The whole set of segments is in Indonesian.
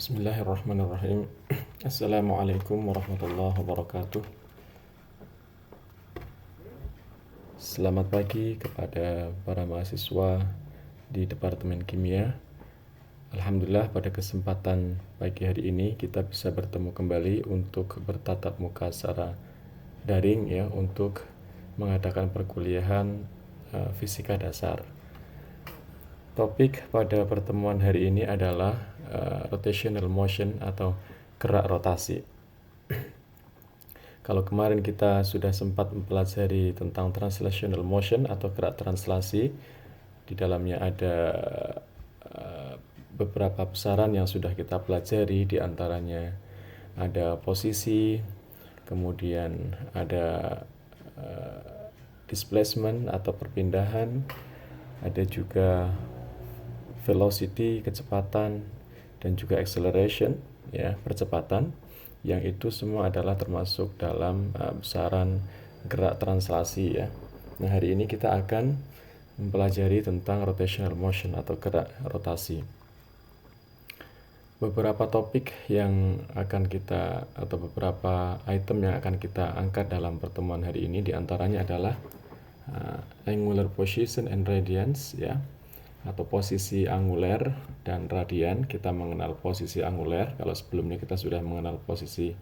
Bismillahirrahmanirrahim. Assalamualaikum warahmatullahi wabarakatuh. Selamat pagi kepada para mahasiswa di Departemen Kimia. Alhamdulillah pada kesempatan pagi hari ini kita bisa bertemu kembali untuk bertatap muka secara daring ya, untuk mengadakan perkuliahan fisika dasar. Topik pada pertemuan hari ini adalah rotational motion atau gerak rotasi. Kalau kemarin kita sudah sempat mempelajari tentang translational motion atau gerak translasi, di dalamnya ada beberapa besaran yang sudah kita pelajari, di antaranya ada posisi, kemudian ada displacement atau perpindahan, ada juga velocity, kecepatan, dan juga acceleration, ya, percepatan, yang itu semua adalah termasuk dalam besaran gerak translasi ya. Nah, hari ini kita akan mempelajari tentang rotational motion atau gerak rotasi. Beberapa topik yang akan kita, atau beberapa item yang akan kita angkat dalam pertemuan hari ini, diantaranya adalah angular position and radiance ya, atau posisi anguler dan radian. Kita mengenal posisi anguler, kalau sebelumnya kita sudah mengenal posisi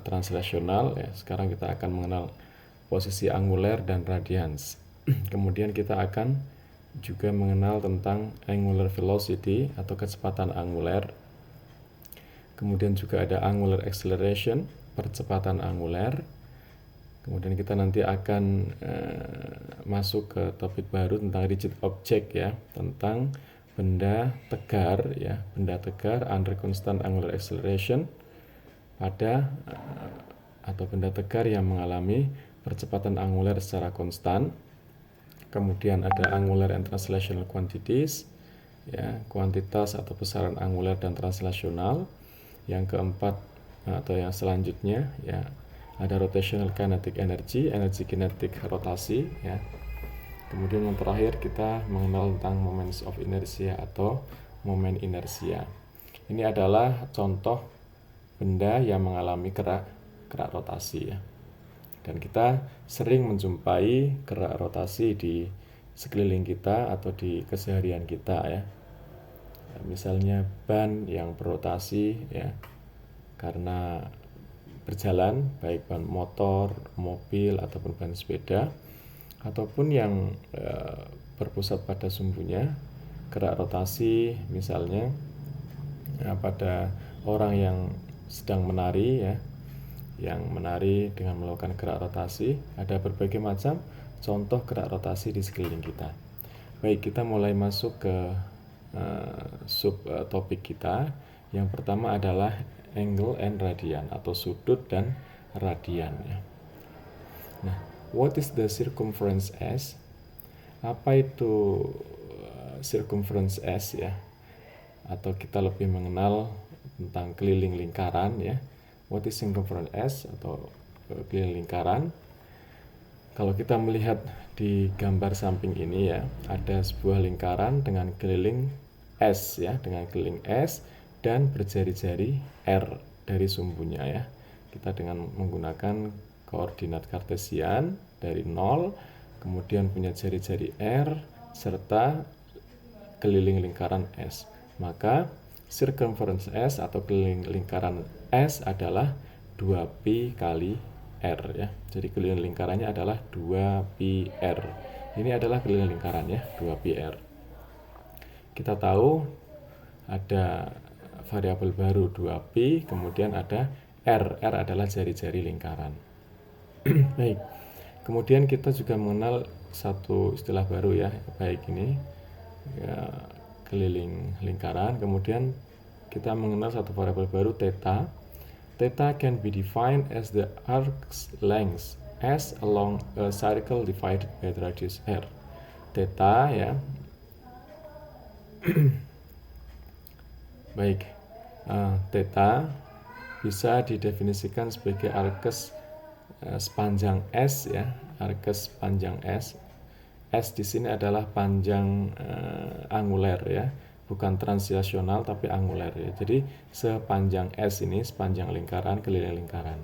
translasional ya, sekarang kita akan mengenal posisi anguler dan radians. Kemudian kita akan juga mengenal tentang angular velocity atau kecepatan anguler. Kemudian juga ada angular acceleration, percepatan anguler. Kemudian kita nanti akan masuk ke topik baru tentang rigid object ya, tentang benda tegar ya, benda tegar under constant angular acceleration pada atau benda tegar yang mengalami percepatan anguler secara konstan. Kemudian ada angular and translational quantities ya, kuantitas atau besaran anguler dan translasional. Yang keempat atau yang selanjutnya ya, ada rotational kinetic energy, energi kinetik rotasi ya. Kemudian yang terakhir kita mengenal tentang moments of inertia atau momen inersia. Ini adalah contoh benda yang mengalami gerak rotasi ya. Dan kita sering menjumpai gerak rotasi di sekeliling kita atau di keseharian kita ya. Misalnya ban yang berotasi ya, karena berjalan, baik ban motor, mobil, ataupun ban sepeda, ataupun yang berpusat pada sumbunya, gerak rotasi misalnya pada orang yang sedang menari ya, yang menari dengan melakukan gerak rotasi. Ada berbagai macam contoh gerak rotasi di sekeliling kita. Baik, kita mulai masuk ke sub topik kita. Yang pertama adalah angle and radian atau sudut dan radian ya. Nah, what is the circumference S? Apa itu circumference S ya? Atau kita lebih mengenal tentang keliling lingkaran ya. What is circumference S atau keliling lingkaran? Kalau kita melihat di gambar samping ini ya, ada sebuah lingkaran dengan keliling S ya, dengan keliling S dan berjari-jari R dari sumbunya ya. Kita dengan menggunakan koordinat kartesian dari 0, kemudian punya jari-jari R serta keliling lingkaran S. Maka circumference S atau keliling lingkaran S adalah 2pi kali R ya. Jadi keliling lingkarannya adalah 2pi R. Ini adalah keliling lingkaran ya, 2pi R. Kita tahu ada variabel baru 2pi, kemudian ada R. R adalah jari-jari lingkaran. Baik. Kemudian kita juga mengenal satu istilah baru ya, baik ini ya, keliling lingkaran. Kemudian kita mengenal satu variabel baru theta. Theta can be defined as the arc's length S along a circle divided by the radius R. Theta ya. Baik, theta bisa didefinisikan sebagai arcus sepanjang S ya, arcus panjang S. S di sini adalah panjang anguler ya, bukan translasional tapi angular ya. Jadi sepanjang S ini, sepanjang lingkaran, keliling lingkaran.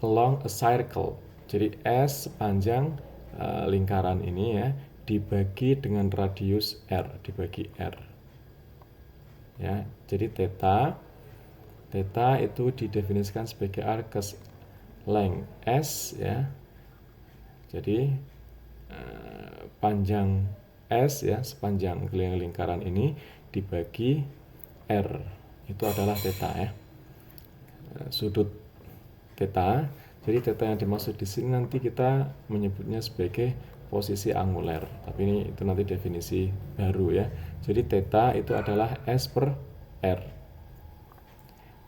Along a circle. Jadi S sepanjang lingkaran ini ya dibagi dengan radius R, dibagi R. Ya, jadi theta itu didefinisikan sebagai arcus length S ya. Jadi panjang S ya, sepanjang keliling lingkaran ini dibagi R, itu adalah theta ya. Sudut theta. Jadi theta yang dimaksud di sini nanti kita menyebutnya sebagai posisi angular. Tapi ini itu nanti definisi baru ya. Jadi theta itu adalah S per R.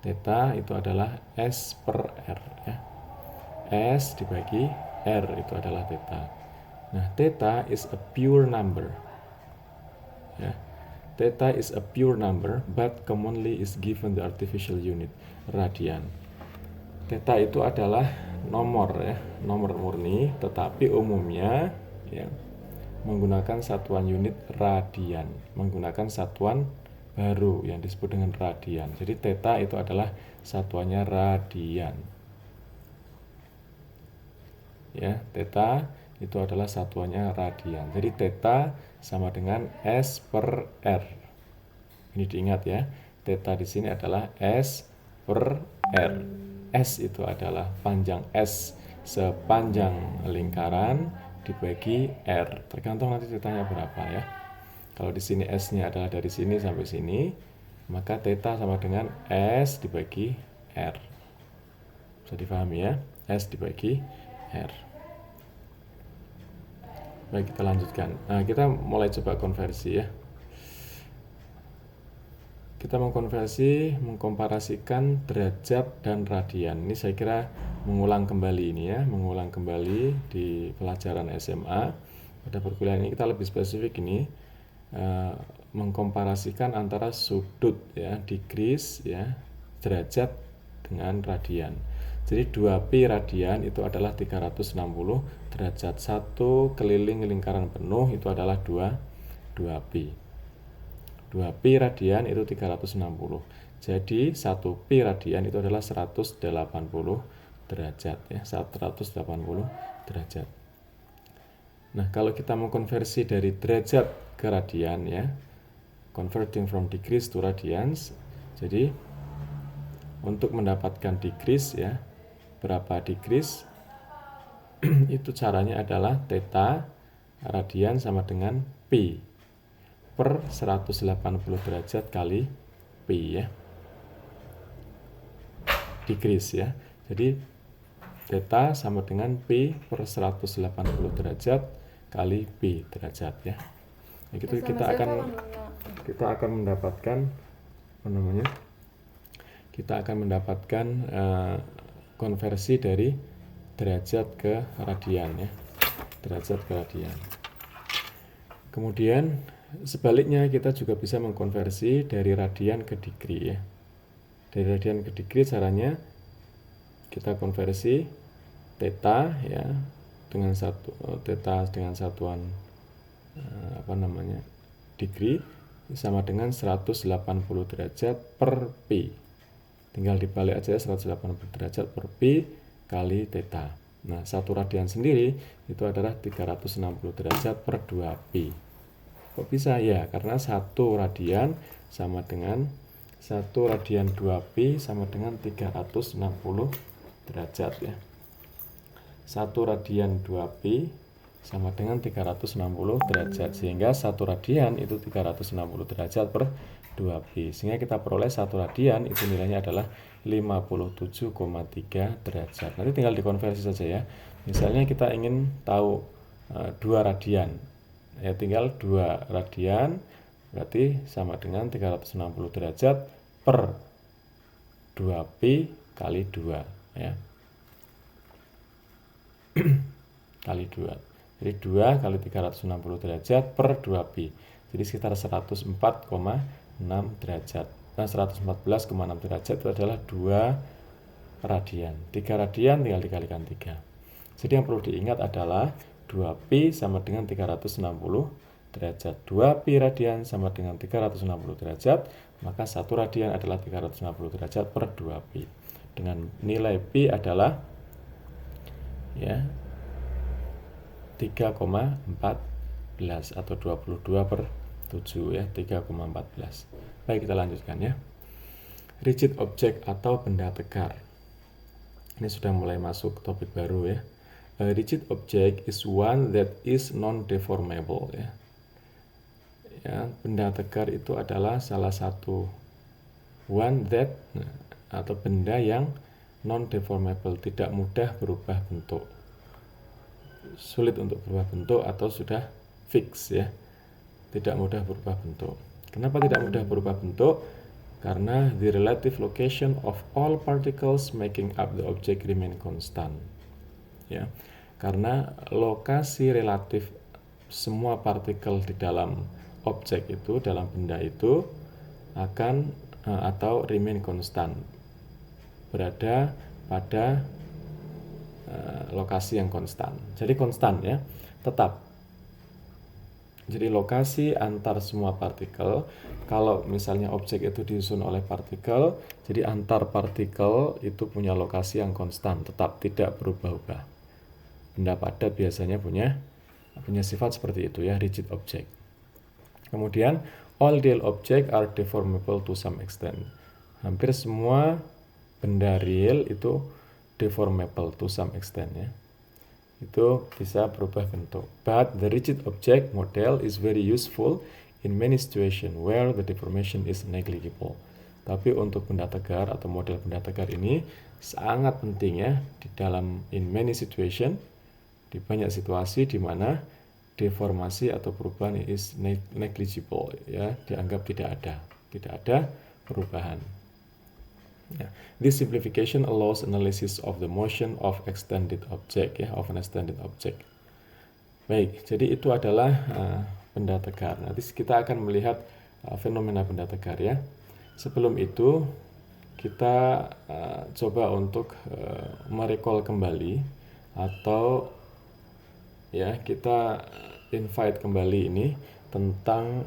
Theta itu adalah S per R ya. S dibagi R itu adalah theta. Nah, theta is a pure number. Ya. Theta is a pure number, but commonly is given the artificial unit, radian. Theta itu adalah nomor ya, nomor murni, tetapi umumnya ya, menggunakan satuan unit radian, menggunakan satuan baru yang disebut dengan radian. Jadi theta itu adalah satuannya radian. Ya, theta itu adalah satuannya radian. Jadi theta sama dengan S per R. Ini diingat ya. Theta di sini adalah S per R. S itu adalah panjang S sepanjang lingkaran dibagi R. Tergantung nanti thetanya berapa ya. Kalau di sini S-nya adalah dari sini sampai sini, maka theta sama dengan S dibagi R. Bisa dipahami ya? S dibagi R. Baik, kita lanjutkan. Nah, kita mulai coba konversi ya. Kita mengkomparasikan derajat dan radian. Ini saya kira mengulang kembali ini ya, mengulang kembali di pelajaran SMA. Pada perkuliahan ini kita lebih spesifik ini mengkomparasikan antara sudut ya, degrees ya, derajat dengan radian. Jadi 2pi radian itu adalah 360 derajat. 1 keliling lingkaran penuh itu adalah 2pi. 2pi radian itu 360. Jadi 1pi radian itu adalah 180 derajat ya, 180 derajat. Nah, kalau kita mau konversi dari derajat ke radian ya, converting from degrees to radians. Jadi untuk mendapatkan degrees ya, berapa degrees itu caranya adalah theta radian sama dengan pi per 180 derajat kali pi ya, degrees ya. Jadi theta sama dengan pi per 180 derajat kali pi derajat ya. Nah, gitu kita akan mendapatkan apa namanya? Kita akan mendapatkan konversi dari derajat ke radian ya, derajat ke radian. Kemudian sebaliknya kita juga bisa mengkonversi dari radian ke degree ya. Dari radian ke degree caranya kita konversi theta ya dengan theta dengan satuan degree sama dengan 180 derajat per pi. Tinggal dibalik aja 180 derajat per pi kali theta. Nah, 1 radian sendiri itu adalah 360 derajat per 2pi. Kok bisa? Ya, karena 1 radian sama dengan 1 radian 2pi sama dengan 360 derajat ya. 1 radian 2pi sama dengan 360 derajat, sehingga 1 radian itu 360 derajat per 2pi, sehingga kita peroleh 1 radian itu nilainya adalah 57,3 derajat. Nanti tinggal dikonversi saja ya. Misalnya kita ingin tahu 2 radian ya, tinggal 2 radian berarti sama dengan 360 derajat per 2pi kali 2 ya. Kali 2. Jadi 2 kali 360 derajat per 2pi. Jadi sekitar 104,6 derajat. Nah, 114,6 derajat itu adalah 2 radian. 3 radian tinggal dikalikan 3. Jadi yang perlu diingat adalah 2pi sama dengan 360 derajat. 2pi radian sama dengan 360 derajat, maka 1 radian adalah 360 derajat per 2pi. Dengan nilai pi adalah ya 3,14 atau 22 per 7 ya, 3,14. Baik, kita lanjutkan ya. Rigid object atau benda tegar. Ini sudah mulai masuk topik baru ya. A rigid object is one that is non-deformable ya. Ya, benda tegar itu adalah salah satu one that atau benda yang non-deformable, tidak mudah berubah bentuk. Sulit untuk berubah bentuk atau sudah fix ya. Tidak mudah berubah bentuk. Kenapa tidak mudah berubah bentuk? Karena the relative location of all particles making up the object remain constant. Ya. Karena lokasi relatif semua partikel di dalam objek itu, dalam benda itu akan atau remain constant, berada pada lokasi yang konstan. Jadi konstan ya, tetap. Jadi lokasi antar semua partikel, kalau misalnya objek itu disusun oleh partikel, jadi antar partikel itu punya lokasi yang konstan, tetap tidak berubah-ubah. Benda padat biasanya punya sifat seperti itu ya, rigid object. Kemudian all real object are deformable to some extent. Hampir semua benda real itu deformable to some extent ya. Itu bisa berubah bentuk. But the rigid object model is very useful in many situations where the deformation is negligible. Tapi untuk benda tegar atau model benda tegar ini sangat penting ya di dalam in many situation, di banyak situasi di mana deformasi atau perubahan is negligible ya, dianggap tidak ada perubahan. Yeah. This simplification allows analysis of the motion of extended object ya, of an extended object. Baik, jadi itu adalah benda tegar. Nanti kita akan melihat fenomena benda tegar ya. Sebelum itu kita coba untuk merecall kembali atau ya kita invite kembali ini tentang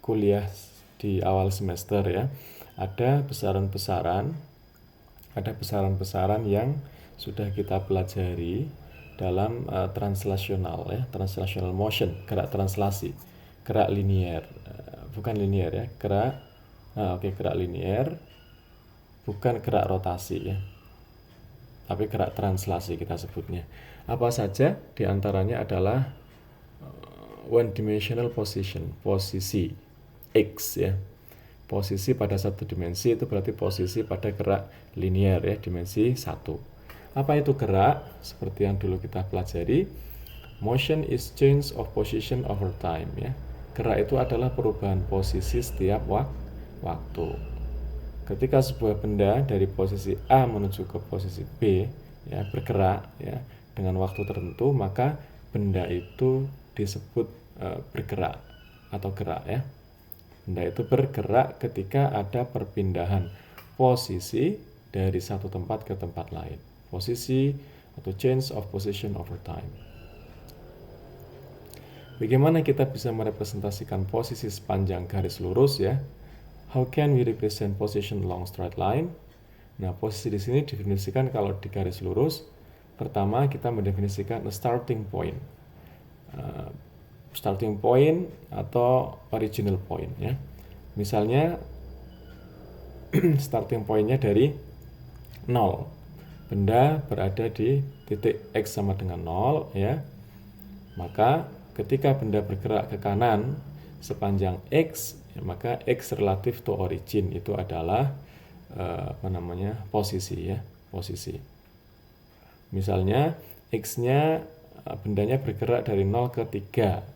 kuliah di awal semester ya. Ada besaran-besaran yang sudah kita pelajari dalam translational ya, translational motion, gerak translasi, gerak linier, bukan linier ya, gerak linier, bukan gerak rotasi ya, tapi gerak translasi kita sebutnya. Apa saja? Di antaranya adalah one dimensional position, posisi X ya. Posisi pada satu dimensi itu berarti posisi pada gerak linier ya, dimensi 1. Apa itu gerak? Seperti yang dulu kita pelajari, motion is change of position over time ya. Gerak itu adalah perubahan posisi setiap waktu. Ketika sebuah benda dari posisi A menuju ke posisi B ya, bergerak ya dengan waktu tertentu, maka benda itu disebut bergerak atau gerak ya. Benda itu bergerak ketika ada perpindahan posisi dari satu tempat ke tempat lain. Posisi atau change of position over time. Bagaimana kita bisa merepresentasikan posisi sepanjang garis lurus ya? How can we represent position along straight line? Nah, posisi di sini definisikan kalau di garis lurus. Pertama, kita mendefinisikan a starting point. Starting point atau original point ya. Misalnya starting pointnya dari 0. Benda berada di titik X sama dengan 0 ya. Maka ketika benda bergerak ke kanan sepanjang X ya, maka X relative to origin itu adalah posisi ya, posisi. Misalnya X-nya bendanya bergerak dari 0 ke 3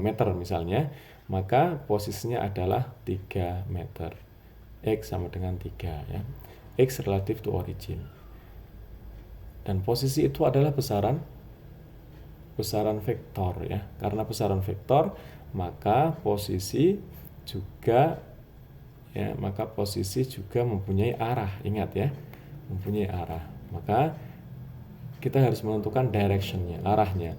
meter misalnya, maka posisinya adalah 3 meter. X sama dengan 3 ya. X relative to origin. Dan posisi itu adalah besaran vektor ya. Karena besaran vektor, maka posisi juga mempunyai arah. Ingat ya, mempunyai arah. Maka kita harus menentukan directionnya, arahnya.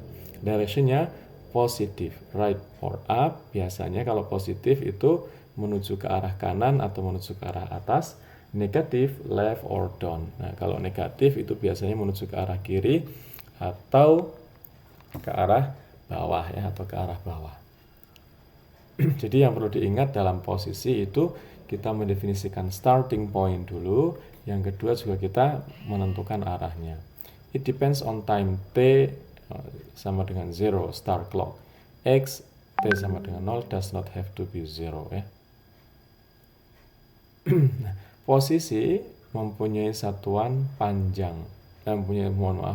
Directionnya positif, right or up. Biasanya kalau positif itu menuju ke arah kanan atau menuju ke arah atas, negatif left or down. Nah, kalau negatif itu biasanya menuju ke arah kiri atau ke arah bawah ya, atau ke arah bawah. Jadi yang perlu diingat dalam posisi itu kita mendefinisikan starting point dulu, yang kedua juga kita menentukan arahnya. It depends on time T sama dengan 0 start clock. X T sama dengan 0 does not have to be 0 ya. Posisi mempunyai satuan panjang.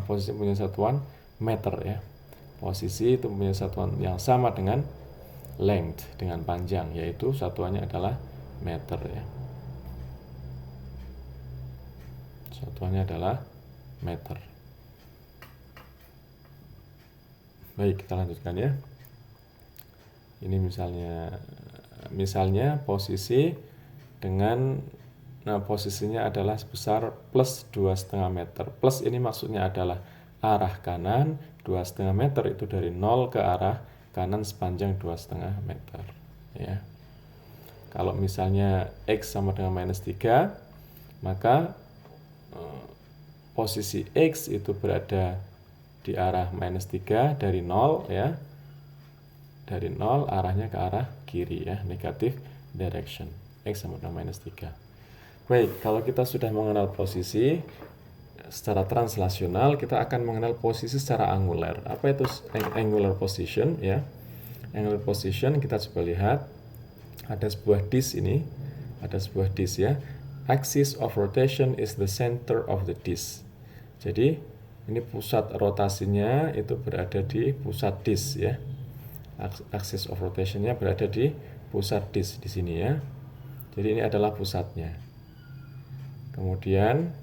Posisi mempunyai satuan meter ya. Posisi itu mempunyai satuan yang sama dengan length, dengan panjang, yaitu satuannya adalah meter ya. Satuannya adalah meter. Baik, kita lanjutkan ya. Ini misalnya posisi dengan posisinya adalah sebesar plus 2,5 meter. Plus ini maksudnya adalah arah kanan, 2,5 meter itu dari 0 ke arah kanan sepanjang 2,5 meter ya. Kalau misalnya X sama dengan minus 3, maka posisi X itu berada di arah minus 3 dari 0 ya. Dari 0 arahnya ke arah kiri ya, negative direction. X sama dengan minus 3. Baik, kalau kita sudah mengenal posisi secara translasional, kita akan mengenal posisi secara angular. Apa itu angular position ya? Angular position kita coba lihat. Ada sebuah disk ini, ada sebuah disk ya. Axis of rotation is the center of the disk. Jadi ini pusat rotasinya itu berada di pusat disk ya. Axis of rotationnya berada di pusat disk di sini ya. Jadi ini adalah pusatnya. Kemudian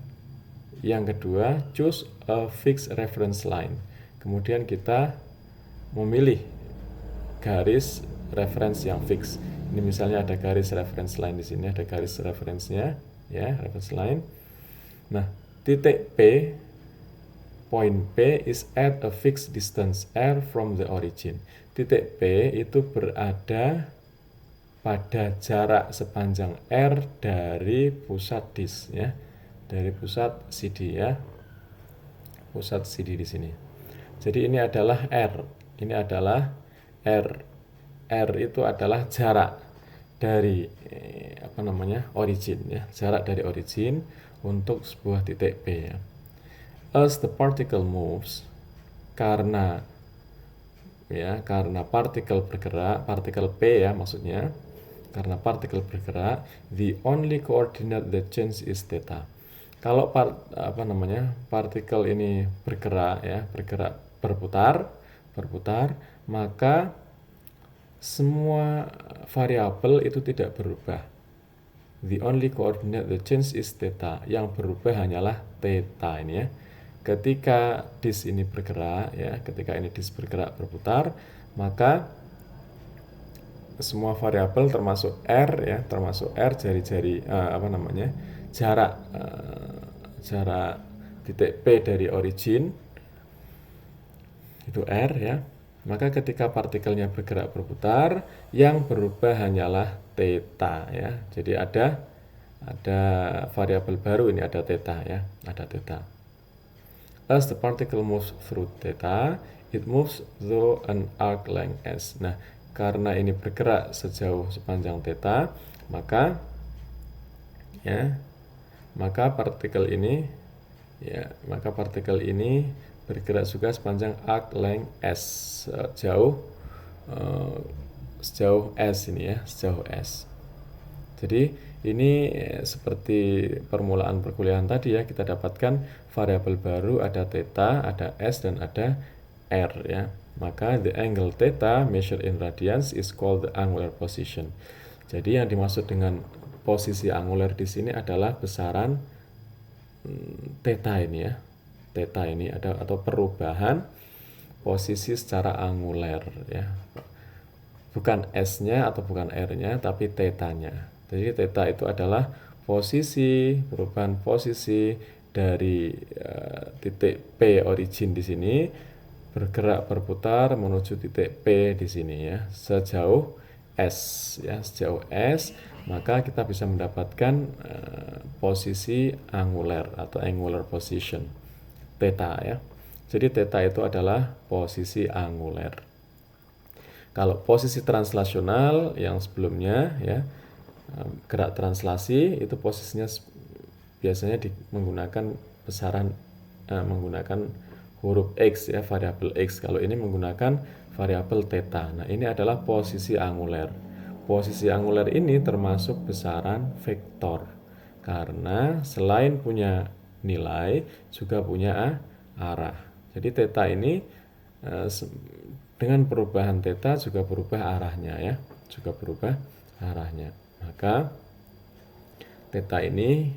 yang kedua, choose a fixed reference line. Kemudian kita memilih garis reference yang fix. Ini misalnya ada garis reference line di sini, ada garis referensinya ya, reference line. Nah, titik P, point P is at a fixed distance r from the origin. Titik P itu berada pada jarak sepanjang r dari pusat disk ya, dari pusat CD ya, pusat CD di sini. Jadi ini adalah r, ini adalah r. R itu adalah jarak dari origin ya, jarak dari origin untuk sebuah titik P ya. As the particle moves, karena partikel bergerak, partikel P ya maksudnya, karena partikel bergerak, the only coordinate that change is theta. Kalau partikel ini bergerak ya, berputar, maka semua variabel itu tidak berubah. The only coordinate that change is theta. Yang berubah hanyalah theta ini ya. Ketika disk ini bergerak ya, berputar, maka semua variabel termasuk r ya, jarak titik P dari origin itu r ya. Maka ketika partikelnya berputar, yang berubah hanyalah theta ya. Jadi ada variabel baru ini, ada theta ya, ada theta. As the particle moves through theta, it moves through an arc length s. Nah, karena ini bergerak sepanjang theta, maka partikel ini bergerak juga sepanjang arc length s, sejauh s ini ya, sejauh s. Jadi ini seperti permulaan perkuliahan tadi ya, kita dapatkan variabel baru, ada theta, ada s, dan ada r ya. Maka the angle theta measured in radians is called the angular position. Jadi yang dimaksud dengan posisi angular di sini adalah besaran theta ini ya. Theta ini atau perubahan posisi secara angular ya. Bukan s-nya atau bukan r-nya, tapi theta-nya. Jadi theta itu adalah perubahan posisi dari titik P origin di sini bergerak berputar menuju titik P di sini ya, sejauh S ya, sejauh S, maka kita bisa mendapatkan posisi angular atau angular position theta ya. Jadi theta itu adalah posisi angular. Kalau posisi translasional yang sebelumnya ya, gerak translasi itu posisinya biasanya menggunakan besaran menggunakan huruf X ya, variabel X. Kalau ini menggunakan variabel theta. Nah, ini adalah posisi angular. Posisi angular ini termasuk besaran vektor. Karena selain punya nilai, juga punya arah. Jadi theta ini dengan perubahan theta juga berubah arahnya ya, juga berubah arahnya. Maka theta ini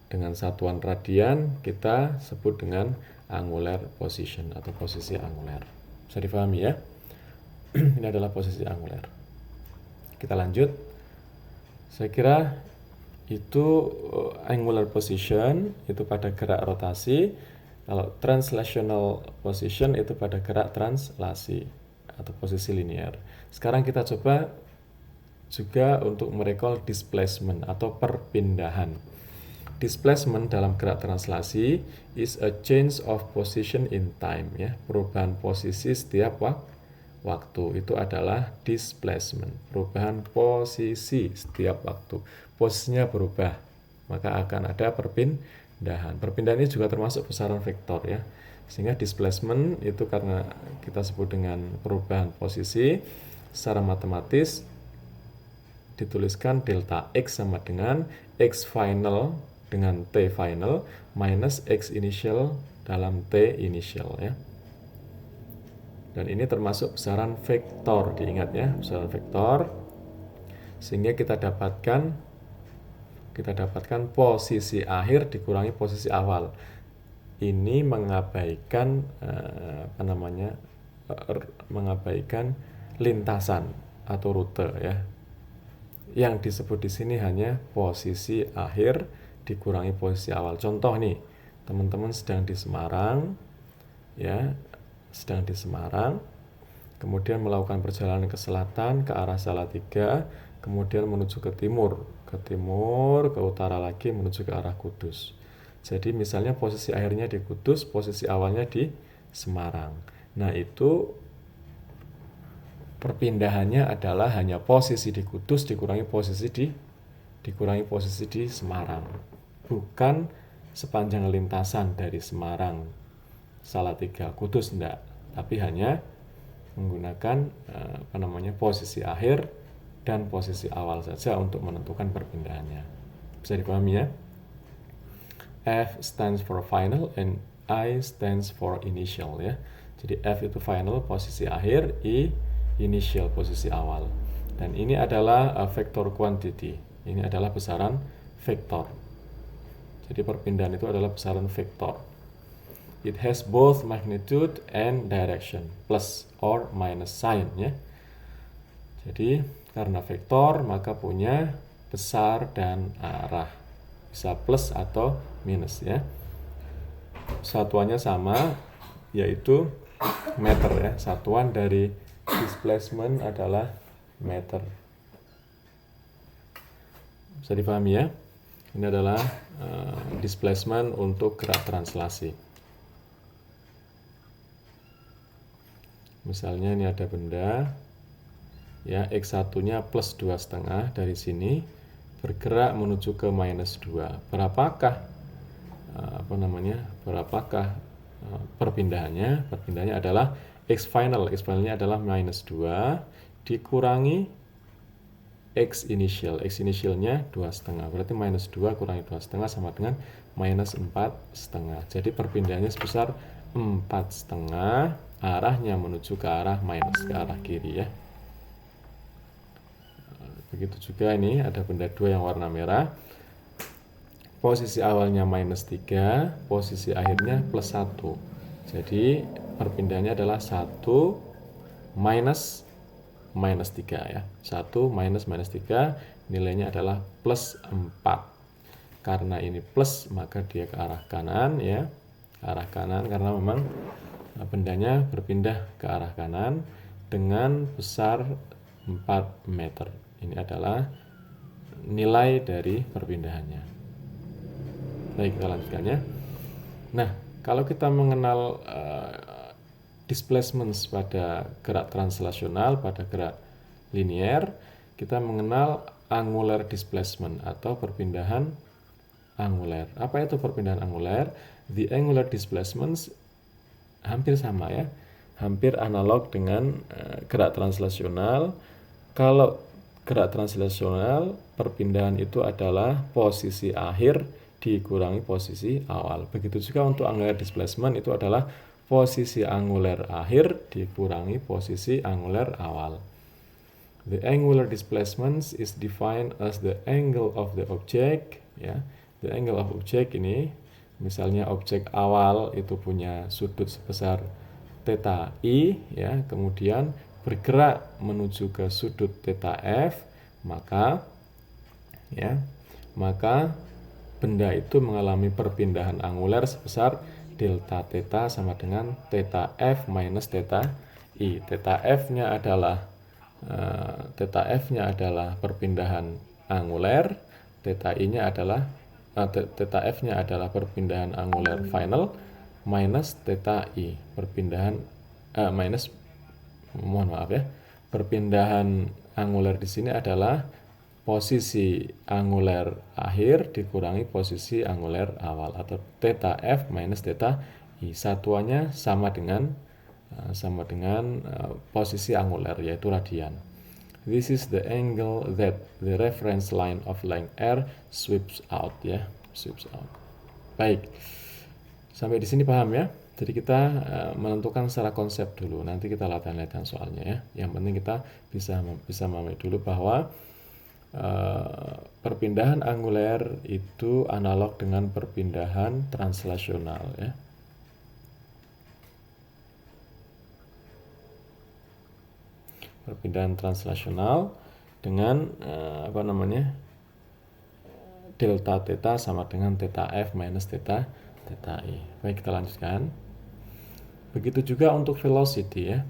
dengan satuan radian kita sebut dengan angular position atau posisi angular. Bisa difahami ya? Ini adalah posisi angular. Kita lanjut. Saya kira itu angular position itu pada gerak rotasi. Kalau translational position itu pada gerak translasi atau posisi linear. Sekarang kita coba juga untuk merecall displacement atau perpindahan. Displacement dalam gerak translasi is a change of position in time ya. Perubahan posisi setiap waktu itu adalah displacement. Perubahan posisi setiap waktu. Posisinya berubah, maka akan ada perpindahan. Perpindahan ini juga termasuk besaran vektor ya. Sehingga displacement itu karena kita sebut dengan perubahan posisi, secara matematis dituliskan delta X sama dengan X final dengan T final minus X initial dalam T initial ya. Dan ini termasuk besaran vektor, diingat ya, besaran vektor. Sehingga kita dapatkan posisi akhir dikurangi posisi awal. Ini mengabaikan mengabaikan lintasan atau rute ya. Yang disebut di sini hanya posisi akhir dikurangi posisi awal. Contoh nih, teman-teman sedang di Semarang ya, sedang di Semarang, kemudian melakukan perjalanan ke selatan ke arah Salatiga, kemudian menuju ke timur, ke utara lagi menuju ke arah Kudus. Jadi misalnya posisi akhirnya di Kudus, posisi awalnya di Semarang. Nah, itu perpindahannya adalah hanya posisi di Kudus dikurangi posisi di Semarang. Bukan sepanjang lintasan dari Semarang, Salatiga, Kudus enggak, tapi hanya menggunakan posisi akhir dan posisi awal saja untuk menentukan perpindahannya. Bisa dipahami ya? F stands for final and I stands for initial ya. Jadi F itu final, posisi akhir, I initial, posisi awal. Dan ini adalah vector quantity. Ini adalah besaran vektor. Jadi perpindahan itu adalah besaran vektor. It has both magnitude and direction, plus or minus sign ya. Jadi karena vektor maka punya besar dan arah. Bisa plus atau minus ya. Satuannya sama, yaitu meter ya. Satuan dari displacement adalah meter. Bisa dipahami ya? Ini adalah displacement untuk gerak translasi. Misalnya ini ada benda ya, X1-nya plus 2,5 dari sini bergerak menuju ke minus 2. Berapakah perpindahannya? Perpindahannya adalah X finalnya adalah minus 2 dikurangi X initial. X initialnya 2,5. Berarti minus 2 kurangi 2,5 sama dengan minus 4,5. Jadi perpindahannya sebesar 4,5, arahnya menuju ke arah minus, ke arah kiri ya. Begitu juga ini ada benda 2 yang warna merah. Posisi awalnya minus 3, posisi akhirnya plus 1. Jadi perpindahannya adalah 1 minus 3 ya. 1 minus 3 nilainya adalah plus 4. Karena ini plus maka dia ke arah kanan ya. Ke arah kanan karena memang bendanya berpindah ke arah kanan dengan besar 4 meter. Ini adalah nilai dari perpindahannya. Baik, kita lanjutkan ya. Nah, kalau kita mengenal displacements pada gerak translasional, pada gerak linier, kita mengenal angular displacement atau perpindahan angular. Apa itu perpindahan angular? The angular displacements hampir sama ya, hampir analog dengan gerak translasional. Kalau gerak translasional, perpindahan itu adalah posisi akhir dikurangi posisi awal. Begitu juga untuk angular displacement, itu adalah posisi angular akhir dikurangi posisi angular awal. The angular displacement is defined as the angle of the object, ya. The angle of object ini, misalnya objek awal itu punya sudut sebesar theta i, ya, kemudian bergerak menuju ke sudut theta f, maka benda itu mengalami perpindahan angular sebesar delta theta sama dengan theta f minus theta i. Theta f-nya adalah perpindahan angular, theta i-nya adalah theta f-nya adalah perpindahan angular final minus theta i, perpindahan angular di sini adalah posisi angular akhir dikurangi posisi angular awal, atau theta f minus theta i. Satuannya sama dengan posisi angular, yaitu radian. This is the angle that the reference line of length r sweeps out, ya, sweeps out. Baik, sampai di sini paham ya. Jadi kita menentukan secara konsep dulu, nanti kita latihan-latihan soalnya ya. Yang penting kita bisa memahami dulu bahwa perpindahan angular itu analog dengan perpindahan translasional ya. Perpindahan translasional dengan delta theta sama dengan theta f minus theta i. Baik, kita lanjutkan. Begitu juga untuk velocity ya.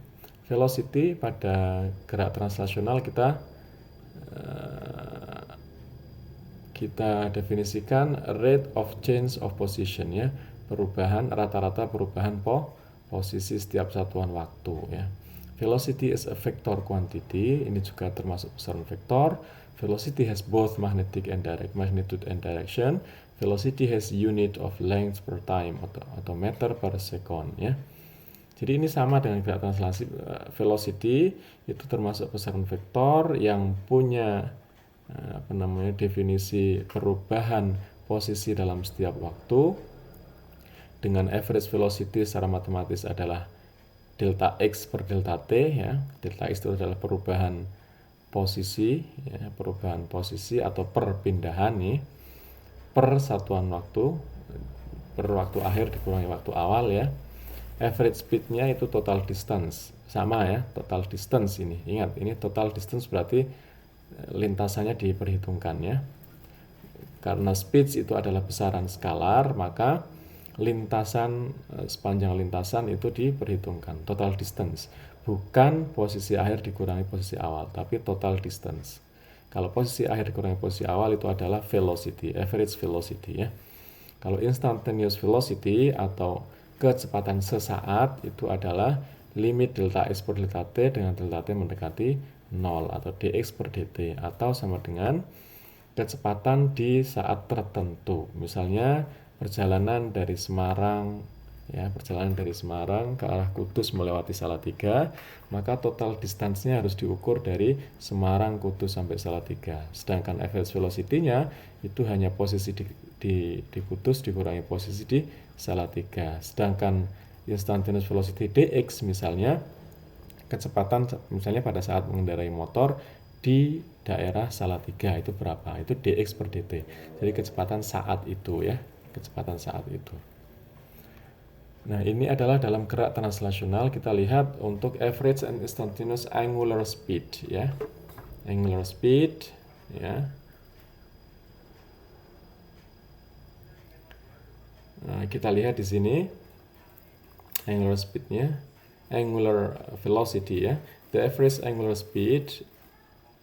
Velocity pada gerak translasional kita definisikan rate of change of position ya, rata-rata perubahan posisi setiap satuan waktu ya. Velocity is a vector quantity, ini juga termasuk besaran vektor. Velocity has both magnetic and direct magnitude and direction. Velocity has unit of length per time atau meter per second ya. Jadi ini sama dengan gerak translasi. Velocity itu termasuk besaran vektor yang punya definisi perubahan posisi dalam setiap waktu, dengan average velocity secara matematis adalah delta x per delta t ya. Delta x itu adalah perubahan posisi ya, perubahan posisi atau perpindahan nih per satuan waktu, per waktu akhir dikurangi waktu awal ya. Average speed-nya itu total distance, sama ya, total distance ini. Ingat, ini total distance berarti lintasannya diperhitungkan ya. Karena speed itu adalah besaran skalar, maka sepanjang lintasan itu diperhitungkan. Total distance, bukan posisi akhir dikurangi posisi awal, tapi total distance. Kalau posisi akhir dikurangi posisi awal itu adalah velocity, average velocity ya. Kalau instantaneous velocity atau kecepatan sesaat itu adalah limit delta x per delta t dengan delta t mendekati 0 atau dx per dt, atau sama dengan kecepatan di saat tertentu. Misalnya perjalanan dari Semarang ke arah Kudus melewati Salatiga, maka total distance-nya harus diukur dari Semarang, Kudus sampai Salatiga. Sedangkan average velocity-nya itu hanya posisi di Kudus dikurangi posisi di Salatiga. Sedangkan instantaneous velocity dx misalnya, kecepatan misalnya pada saat mengendarai motor di daerah Salatiga itu berapa? Itu dx per dt. Jadi kecepatan saat itu ya, kecepatan saat itu. Nah, ini adalah dalam gerak translasional. Kita lihat untuk average and instantaneous angular speed ya. Angular speed ya. Nah, kita lihat di sini angular speed-nya, angular velocity ya. The average angular speed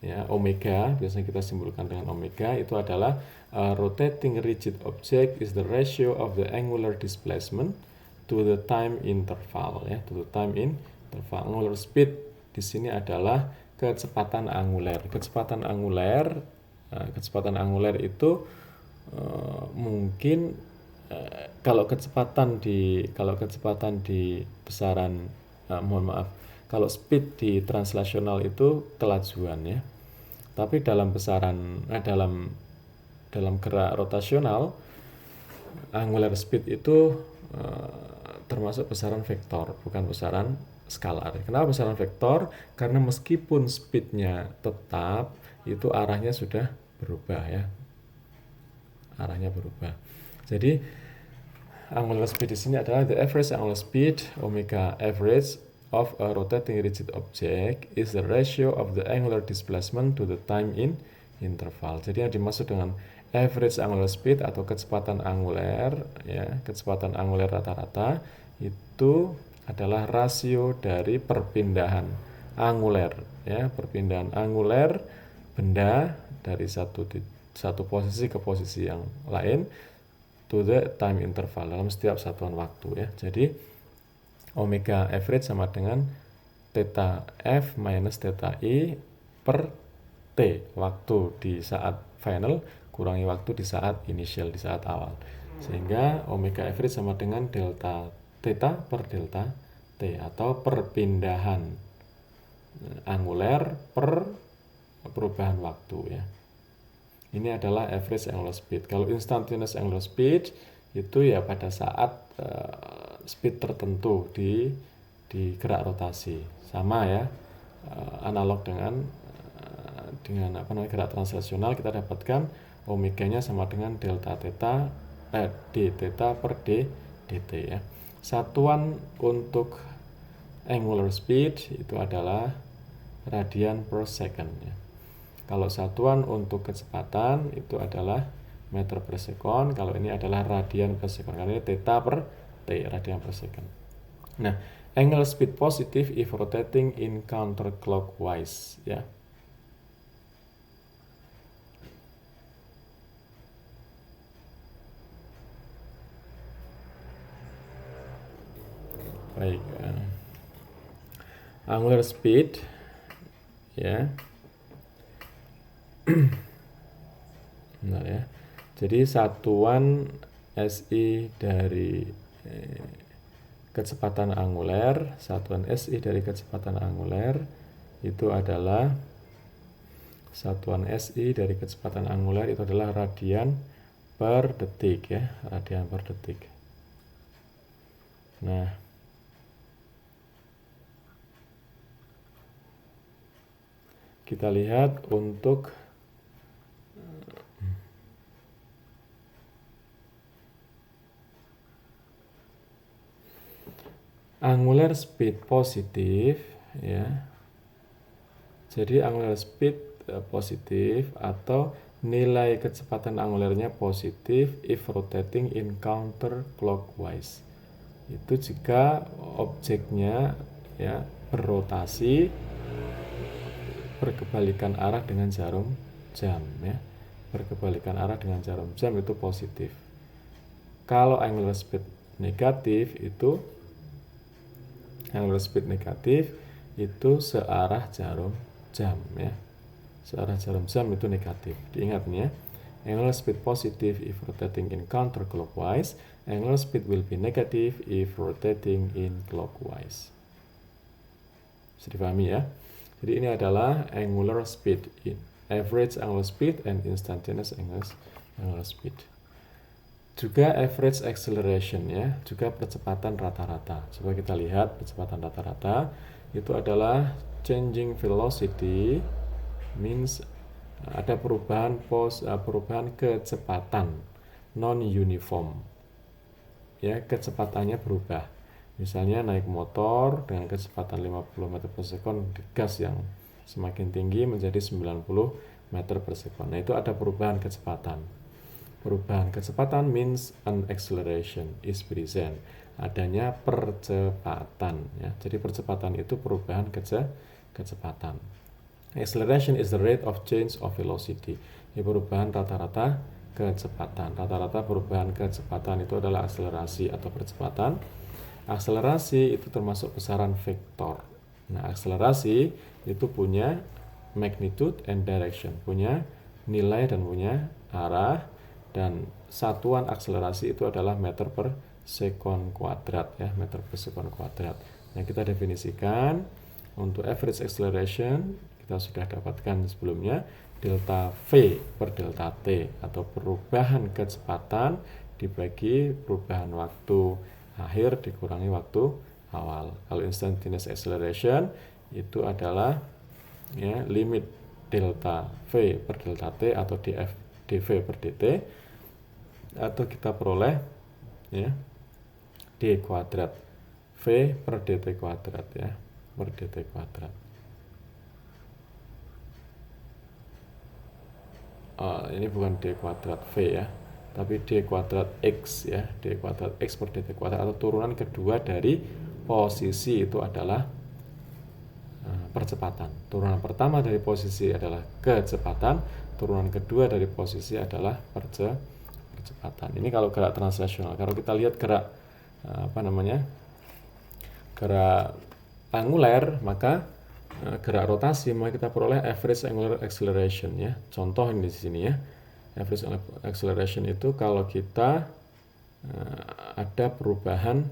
ya, omega, biasanya kita simpulkan dengan omega, itu adalah rotating rigid object is the ratio of the angular displacement to the time interval ya, to the time interval. Angular speed di sini adalah kecepatan anguler. Kecepatan anguler itu mungkin kalau kecepatan di besaran kalau speed di translasional itu kelajuan ya. Tapi dalam besaran dalam gerak rotasional, angular speed itu termasuk besaran vektor, bukan besaran skalar. Kenapa besaran vektor? Karena meskipun speednya tetap, itu arahnya sudah berubah ya. Arahnya berubah. Jadi angular speed di sini adalah the average angular speed omega average of a rotating rigid object is the ratio of the angular displacement to the time interval. Jadi yang dimaksud dengan average angular speed atau kecepatan anguler ya, kecepatan anguler rata-rata itu adalah rasio dari perpindahan anguler ya, perpindahan anguler benda dari satu posisi ke posisi yang lain to the time interval dalam setiap satuan waktu ya. Jadi omega average sama dengan theta F minus theta I per T, waktu di saat final kurangi waktu di saat initial, di saat awal. Sehingga omega average sama dengan delta theta per delta T atau perpindahan anguler per perubahan waktu ya. Ini adalah average angular speed. Kalau instantaneous angular speed itu ya pada saat speed tertentu di gerak rotasi, sama ya, analog dengan gerak translasional, kita dapatkan omeganya sama dengan delta theta d theta per d dt ya. Satuan untuk angular speed itu adalah radian per second ya. Kalau satuan untuk kecepatan itu adalah meter per second. Kalau ini adalah radian per second. Karena ini theta per t, radian per second. Nah, angular speed positive if rotating in counterclockwise ya. Baik, angular speed ya. Benar ya. Jadi satuan SI dari kecepatan anguler, satuan SI dari kecepatan anguler itu adalah satuan SI dari kecepatan anguler itu adalah radian per detik ya, radian per detik. Nah, kita lihat untuk angular speed positif ya. Jadi angular speed positif atau nilai kecepatan angulernya positif if rotating in counterclockwise. Itu jika objeknya ya berrotasi berkebalikan arah dengan jarum jam ya. Berkebalikan arah dengan jarum jam itu positif. Kalau angular speed negatif itu searah jarum jam ya. Searah jarum jam itu negatif. Diingat nih ya. Angular speed positive if rotating in counterclockwise. Angular speed will be negative if rotating in clockwise. Bisa dipahami ya. Jadi ini adalah angular speed, average angular speed and instantaneous angular speed. Juga average acceleration ya, juga percepatan rata-rata. Coba kita lihat percepatan rata-rata itu adalah changing velocity means ada perubahan kecepatan non uniform. Ya, kecepatannya berubah. Misalnya naik motor dengan kecepatan 50 meter per second, gas yang semakin tinggi menjadi 90 meter per second. Nah, itu ada perubahan kecepatan. Perubahan kecepatan means an acceleration is present. adanya percepatan ya. Jadi percepatan itu perubahan kecepatan. Acceleration is the rate of change of velocity. Ini perubahan rata-rata kecepatan. Rata-rata perubahan kecepatan itu adalah akselerasi atau percepatan. Akselerasi itu termasuk besaran vektor. Nah, akselerasi itu punya magnitude and direction, punya nilai dan punya arah, dan satuan akselerasi itu adalah meter per sekon kuadrat ya, meter per sekon kuadrat. Yang kita definisikan untuk average acceleration kita sudah dapatkan sebelumnya, delta V per delta T atau perubahan kecepatan dibagi perubahan waktu akhir dikurangi waktu awal. Kalau instantaneous acceleration itu adalah ya, limit delta V per delta T atau dV per dt, atau kita peroleh ya d kuadrat V per dt kuadrat ya, per dt kuadrat. Ini bukan d kuadrat V ya, tapi d kuadrat x ya, d kuadrat x per dt kuadrat, atau turunan kedua dari posisi itu adalah percepatan. Turunan pertama dari posisi adalah kecepatan, turunan kedua dari posisi adalah percepatan. Ini kalau gerak translasional. Kalau kita lihat gerak gerak anguler, maka gerak rotasi, maka kita peroleh average angular acceleration ya. Contoh ini di sini ya. Average acceleration itu kalau kita ada perubahan,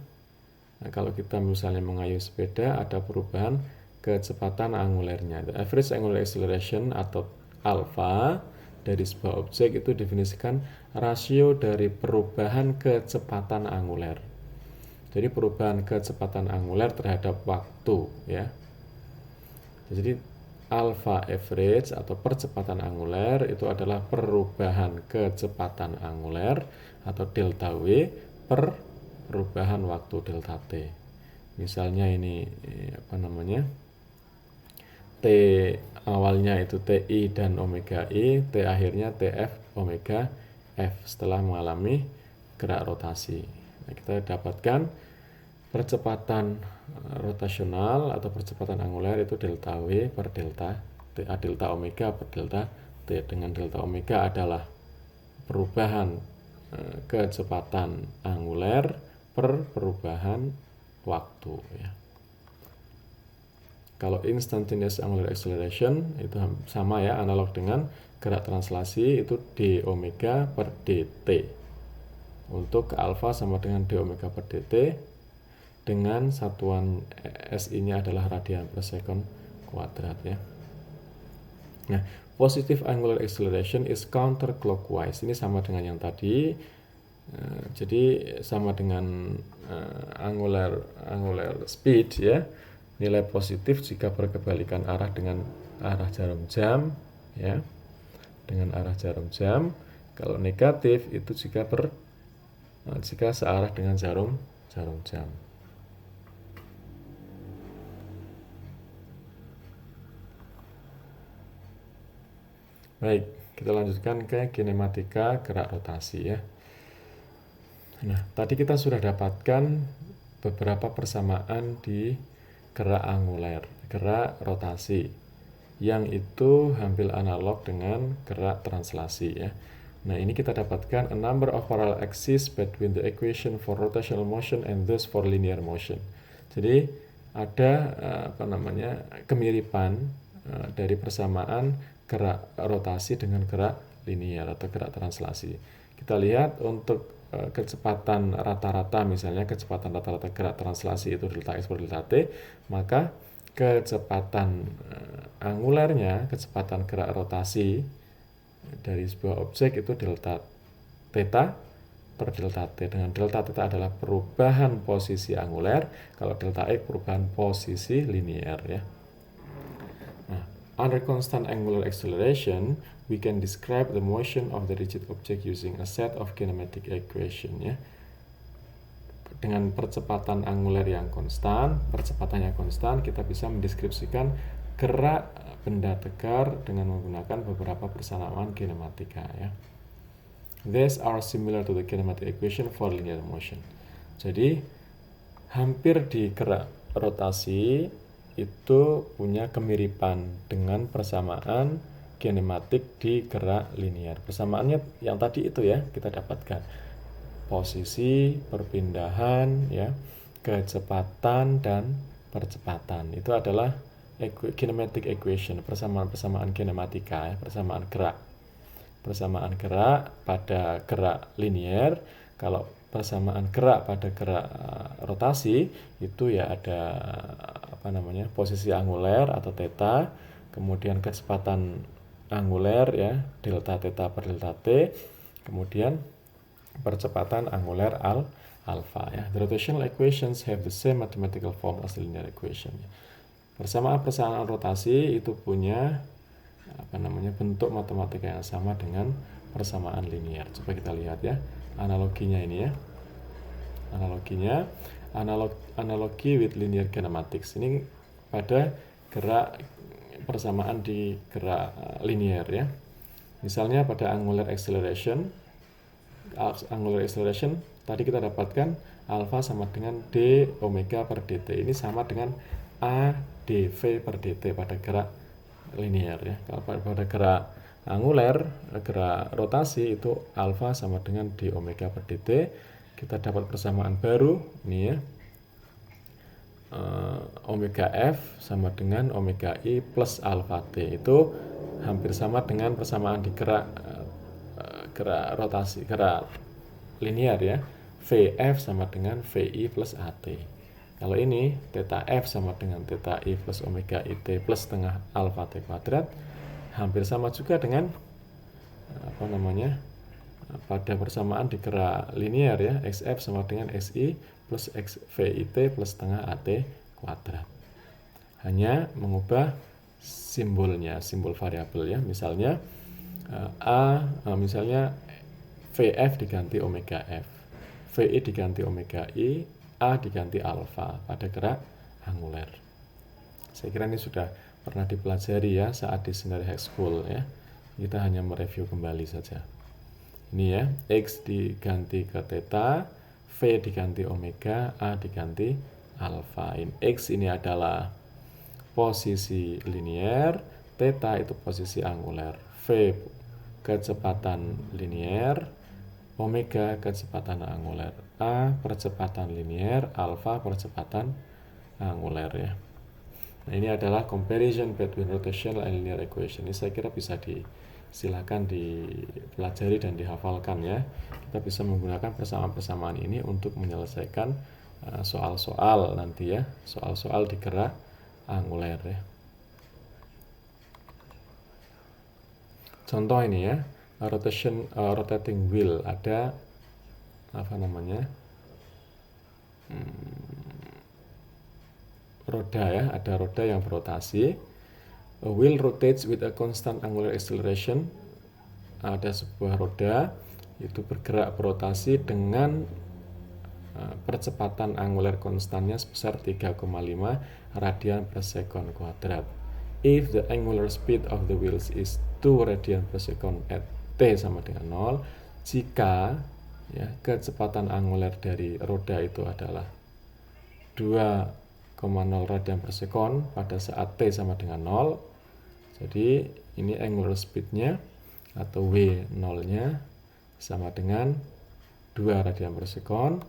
kalau kita misalnya mengayuh sepeda, ada perubahan kecepatan angulernya. The average angular acceleration atau alpha dari sebuah objek itu definisikan rasio dari perubahan kecepatan anguler. Jadi perubahan kecepatan anguler terhadap waktu ya. Jadi alpha average atau percepatan anguler itu adalah perubahan kecepatan anguler atau delta W per perubahan waktu delta T. Misalnya ini T awalnya itu TI dan omega I, T akhirnya TF omega F setelah mengalami gerak rotasi. Nah, kita dapatkan percepatan rotasional atau percepatan anguler itu delta W per delta T, delta omega per delta T, dengan delta omega adalah perubahan kecepatan anguler per perubahan waktu ya. Kalau instantaneous angular acceleration itu sama ya, analog dengan gerak translasi itu d omega per dt. Untuk alpha sama dengan d omega per dt dengan satuan SI-nya adalah radian per second kuadrat ya. Nah, positive angular acceleration is counterclockwise. Ini sama dengan yang tadi. Jadi sama dengan angular speed ya. Nilai positif jika berkebalikan arah dengan arah jarum jam ya. Dengan arah jarum jam. Kalau negatif itu jika searah dengan jarum jam. Baik, kita lanjutkan ke kinematika gerak rotasi ya. Nah, tadi kita sudah dapatkan beberapa persamaan di gerak anguler, gerak rotasi, yang itu hampir analog dengan gerak translasi ya. Nah, ini kita dapatkan a number of parallel axes between the equation for rotational motion and those for linear motion. Jadi ada kemiripan dari persamaan gerak rotasi dengan gerak linear atau gerak translasi. Kita lihat untuk kecepatan rata-rata, misalnya kecepatan rata-rata gerak translasi itu delta x per delta t, maka kecepatan angulernya, kecepatan gerak rotasi dari sebuah objek itu delta theta per delta t, dengan delta theta adalah perubahan posisi anguler, kalau delta x perubahan posisi linear ya. Under constant angular acceleration, we can describe the motion of the rigid object using a set of kinematic equation ya. Dengan percepatan anguler yang konstan, percepatannya konstan, kita bisa mendeskripsikan gerak benda tegar dengan menggunakan beberapa persamaan kinematika ya. These are similar to the kinematic equation for linear motion. Jadi hampir di gerak rotasi itu punya kemiripan dengan persamaan kinematik di gerak linear. Persamaannya yang tadi itu ya kita dapatkan. Posisi, perpindahan, ya, kecepatan dan percepatan. Itu adalah kinematic equation, persamaan kinematika, ya, persamaan gerak. Persamaan gerak pada gerak linear. Kalau persamaan gerak pada gerak rotasi itu ya ada posisi anguler atau theta, kemudian kecepatan anguler ya delta theta per delta t, kemudian percepatan anguler alpha ya. The rotational equations have the same mathematical form as the linear equation. Persamaan rotasi itu punya bentuk matematika yang sama dengan persamaan linear. Coba kita lihat ya analoginya ini ya. Analogi with linear kinematics. Ini pada gerak persamaan di gerak linear ya. Misalnya pada angular acceleration tadi kita dapatkan alpha sama dengan d omega per dt. Ini sama dengan a dv per dt pada gerak linear ya. Kalau pada gerak anguler, gerak rotasi itu alpha sama dengan d omega per dt. Kita dapat persamaan baru ini ya. Omega f sama dengan omega i plus alpha t. Itu hampir sama dengan persamaan di gerak rotasi, gerak linear ya. Vf sama dengan vi plus at. Kalau ini theta f sama dengan theta i plus omega it plus setengah alpha t kuadrat, hampir sama juga dengan pada persamaan di gerak linear ya. Xf sama dengan xi plus xvit plus setengah at kuadrat. Hanya mengubah simbolnya, simbol variabel ya. Misalnya misalnya vf diganti omega f, vi diganti omega i, a diganti alpha pada gerak anguler. Saya kira ini sudah pernah dipelajari ya saat di Secondary High School ya. Kita hanya mereview kembali saja. Ini ya, x diganti ke theta, v diganti omega, a diganti alpha. X ini adalah posisi linear, theta itu posisi anguler, v kecepatan linear, omega kecepatan anguler, a percepatan linear, alpha percepatan anguler ya. Nah, ini adalah comparison between rotational and linear equation. Ini saya kira bisa silakan dipelajari dan dihafalkan ya. Kita bisa menggunakan persamaan-persamaan ini untuk menyelesaikan soal-soal nanti ya, soal-soal di gerak anguler ya. Contoh ini ya, rotating wheel, ada roda ya, ada roda yang berotasi. A wheel rotates with a constant angular acceleration. Ada sebuah roda itu bergerak berotasi dengan percepatan angular konstannya sebesar 3,5 radian per second kuadrat. If the angular speed of the wheels is 2 radian per second at t sama dengan 0, jika ya, kecepatan angular dari roda itu adalah 2,0 radian per second pada saat t sama dengan 0. Jadi ini angular speednya atau W0-nya sama dengan 2 radian per second.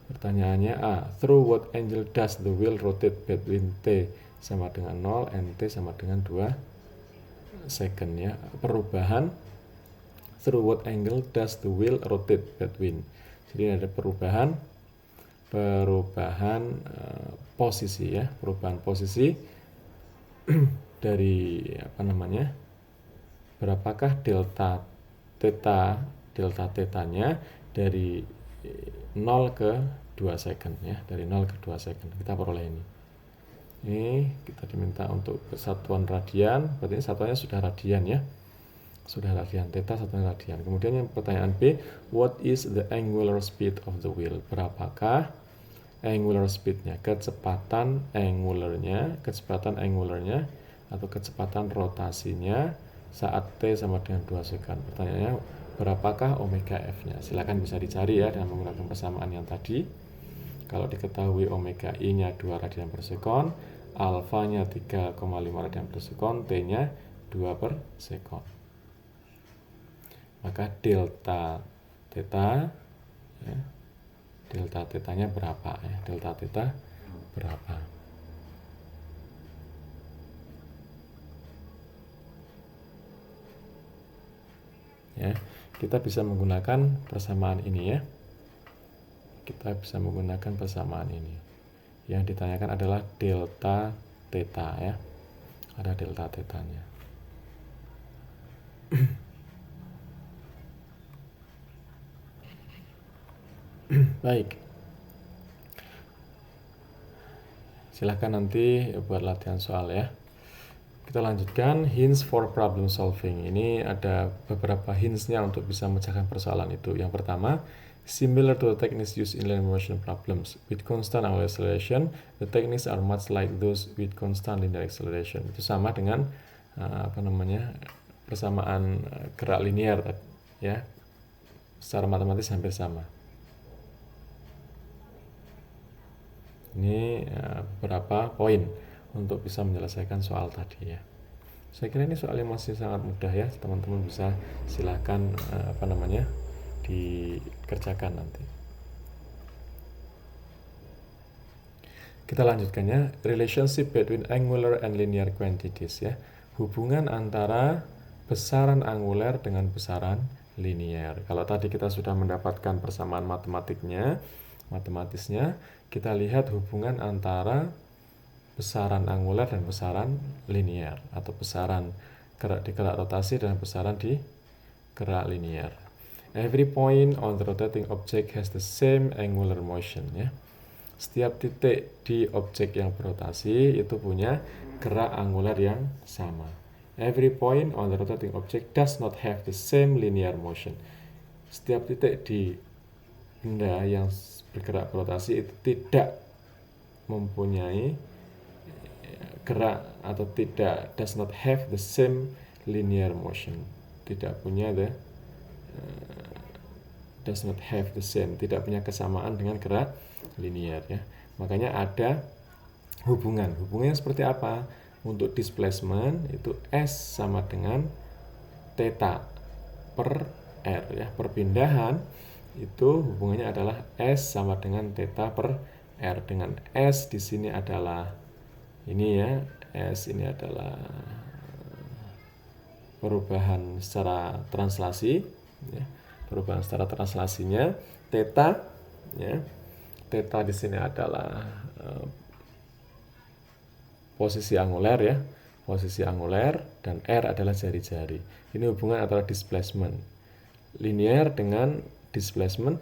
Pertanyaannya through what angle does the wheel rotate between t sama dengan 0 and t sama dengan 2 second ya. Perubahan through what angle does the wheel rotate between. Jadi ada perubahan posisi ya, perubahan posisi dari berapakah delta tetanya dari 0 ke 2 second ya, dari 0 ke 2 second kita peroleh ini. Ini kita diminta untuk kesatuan radian, berarti satuannya sudah radian ya. Sudah radian theta, satuan radian. Kemudian yang pertanyaan B, what is the angular speed of the wheel? Berapakah angular speednya, kecepatan angularnya atau kecepatan rotasinya saat T sama dengan 2 second. Pertanyaannya, berapakah omega F-nya? Silakan bisa dicari ya dengan menggunakan persamaan yang tadi. Kalau diketahui omega I-nya 2 radian per sekon, alfanya 3,5 radian per sekon, T-nya 2 per sekon. Maka delta theta, ya, delta theta-nya berapa ya? Delta theta berapa? Ya, kita bisa menggunakan persamaan ini ya. Kita bisa menggunakan persamaan ini. Yang ditanyakan adalah delta theta ya. Ada delta theta-nya. Baik. Silahkan nanti buat latihan soal ya. Kita lanjutkan hints for problem solving. Ini ada beberapa hints-nya untuk bisa memecahkan persoalan itu. Yang pertama, similar to the techniques used in linear motion problems with constant angular acceleration, the techniques are much like those with constant linear acceleration. Itu sama dengan persamaan gerak linear ya. Secara matematis hampir sama. Ini beberapa poin untuk bisa menyelesaikan soal tadi ya. Saya kira ini soal yang masih sangat mudah ya, teman-teman bisa silakan dikerjakan nanti. Kita lanjutkannya, relationship between angular and linear quantities ya. Hubungan antara besaran angular dengan besaran linear. Kalau tadi kita sudah mendapatkan persamaan matematisnya, kita lihat hubungan antara besaran angular dan besaran linear, atau besaran gerak di gerak rotasi dan besaran di gerak linear. Every point on the rotating object has the same angular motion ya. Setiap titik di objek yang berotasi itu punya gerak angular yang sama. Every point on the rotating object does not have the same linear motion. Setiap titik di benda yang bergerak berotasi itu tidak mempunyai gerak atau does not have the same linear motion. Tidak punya does not have the same, tidak punya kesamaan dengan gerak linear ya. Makanya ada hubungan. Hubungannya seperti apa? Untuk displacement itu S sama dengan theta per R ya. Perpindahan itu hubungannya adalah S sama dengan theta per R, dengan S di sini adalah ini ya, S ini adalah perubahan secara translasi ya. Perubahan secara translasinya theta ya. Theta di sini adalah posisi angular ya, posisi angular, dan R adalah jari-jari. Ini hubungan antara displacement linear dengan displacement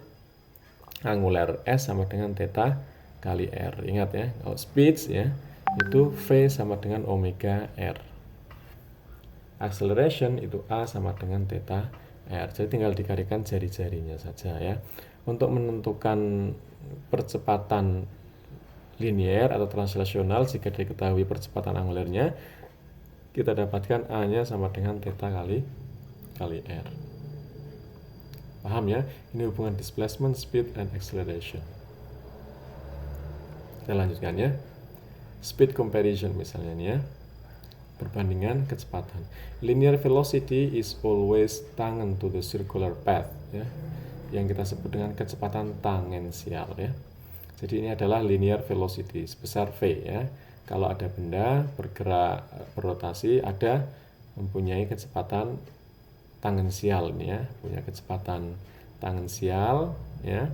angular, S sama dengan theta kali R. Ingat ya, kalau speed ya itu V sama dengan omega R. Acceleration itu A sama dengan theta R. Jadi tinggal dikalikan jari-jarinya saja ya. Untuk menentukan percepatan linear atau translasional, jika diketahui percepatan angularnya, kita dapatkan A-nya sama dengan theta kali R. Paham ya? Ini hubungan displacement, speed, and acceleration. Kita lanjutkan ya. Speed comparison misalnya nih ya. Perbandingan kecepatan. Linear velocity is always tangent to the circular path ya. Yang kita sebut dengan kecepatan tangensial ya. Jadi ini adalah linear velocity sebesar V ya. Kalau ada benda bergerak berotasi, ada mempunyai kecepatan tangensial ini ya, punya kecepatan tangensial ya.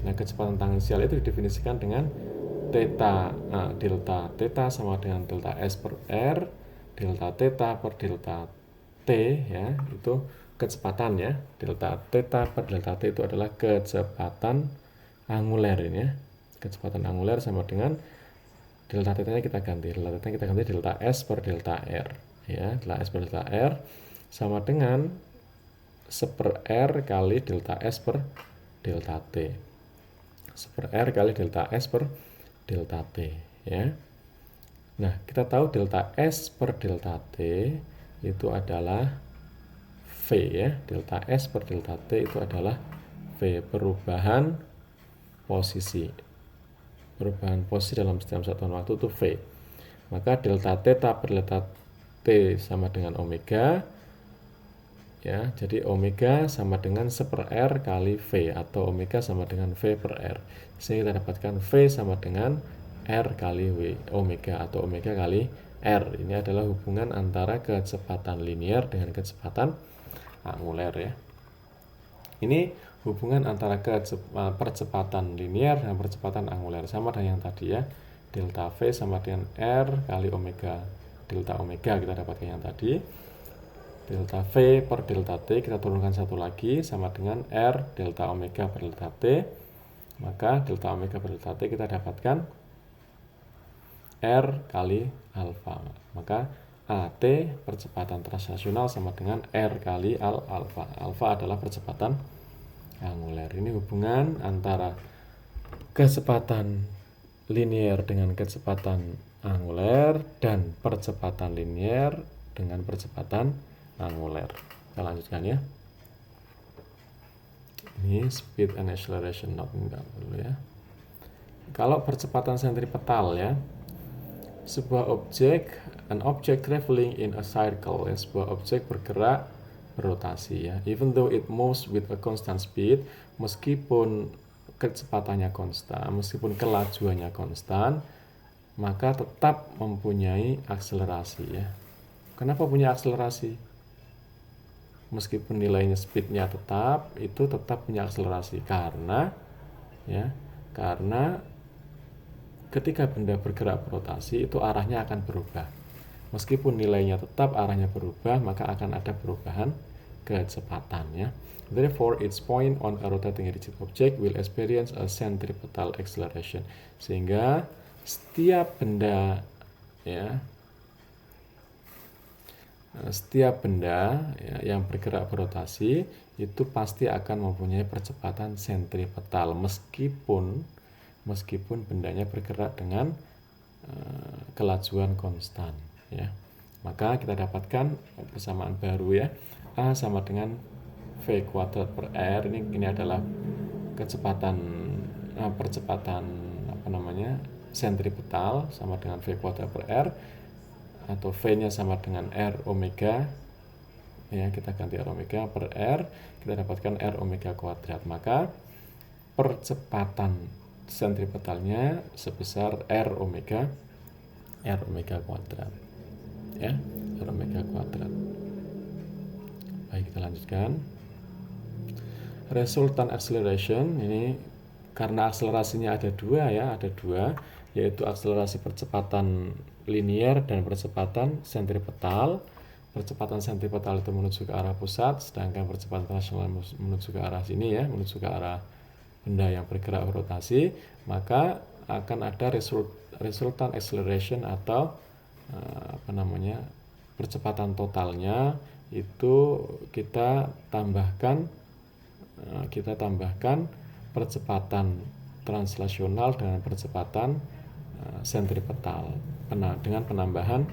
Nah, kecepatan tangensial itu didefinisikan dengan theta, delta theta sama dengan delta S per R, delta theta per delta T ya, itu kecepatan ya. Delta theta per delta T itu adalah kecepatan angular ini ya. Kecepatan angular sama dengan delta theta-nya kita ganti. Delta S per delta R ya. Delta S per delta R sama dengan 1/R kali delta S per delta T. 1/R kali delta S per delta T ya. Nah, kita tahu delta S per delta T itu adalah V ya. Delta S per delta T itu adalah V, perubahan posisi. Perubahan posisi dalam setiap satuan waktu itu V. Maka delta theta per delta T sama dengan omega. Ya, jadi omega sama dengan 1/R kali V, atau omega sama dengan V per R. Sehingga kita dapatkan V sama dengan R kali W, omega, atau omega kali R. Ini adalah hubungan antara kecepatan linear dengan kecepatan angular ya. Ini hubungan antara percepatan linear dan percepatan angular, sama dengan yang tadi ya. Delta V sama dengan R kali omega, delta omega kita dapatkan yang tadi. Delta V per delta T kita turunkan satu lagi sama dengan R delta omega per delta T. Maka delta omega per delta T kita dapatkan R kali alfa. Maka AT percepatan translasional sama dengan R kali alfa. Alfa adalah percepatan angular. Ini hubungan antara kecepatan linear dengan kecepatan angular dan percepatan linear dengan percepatan angular. Kita lanjutkan ya. Ini speed and acceleration note dulu ya. Kalau percepatan sentripetal ya, sebuah objek, an object traveling in a circle, ya, sebuah objek bergerak berotasi ya. Even though it moves with a constant speed, meskipun kecepatannya konstan, meskipun kelajuannya konstan, maka tetap mempunyai akselerasi ya. Kenapa punya akselerasi? Meskipun nilainya speednya tetap, itu tetap punya akselerasi karena ketika benda bergerak berotasi itu arahnya akan berubah. Meskipun nilainya tetap, arahnya berubah, maka akan ada perubahan kecepatan ya. Therefore, its point on a rotating rigid object will experience a centripetal acceleration. Sehingga setiap benda ya, yang bergerak berotasi itu pasti akan mempunyai percepatan sentripetal meskipun bendanya bergerak dengan kelajuan konstan ya. Maka kita dapatkan persamaan baru ya. A sama dengan V kuadrat per R. Ini adalah percepatan sentripetal sama dengan V kuadrat per R, atau V-nya sama dengan R omega ya, kita ganti R omega per R, kita dapatkan R omega kuadrat. Maka percepatan sentripetalnya sebesar R omega kuadrat ya, R omega kuadrat. Baik, kita lanjutkan. Resultant acceleration ini karena akselerasinya ada dua, yaitu akselerasi percepatan linear dan percepatan sentripetal. Percepatan sentripetal itu menuju ke arah pusat, sedangkan percepatan translasional menuju ke arah sini ya, menuju ke arah benda yang bergerak berotasi. Maka akan ada resultant acceleration atau percepatan totalnya itu kita tambahkan percepatan translasional dengan percepatan sentripetal dengan penambahan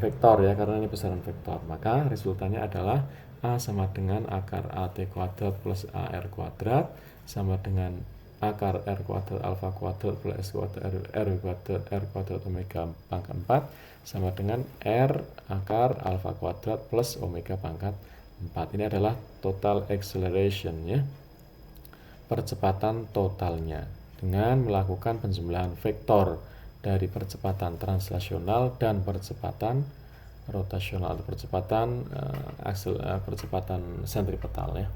vektor ya, karena ini besaran vektor. Maka resultannya adalah A sama dengan akar AT kuadrat plus AR kuadrat sama dengan akar R kuadrat alfa kuadrat plus S kuadrat R kuadrat omega pangkat 4 sama dengan R akar alfa kuadrat plus omega pangkat 4. Ini adalah total acceleration ya, percepatan totalnya dengan melakukan penjumlahan vektor dari percepatan translasional dan percepatan rotasional, percepatan sentripetal ya.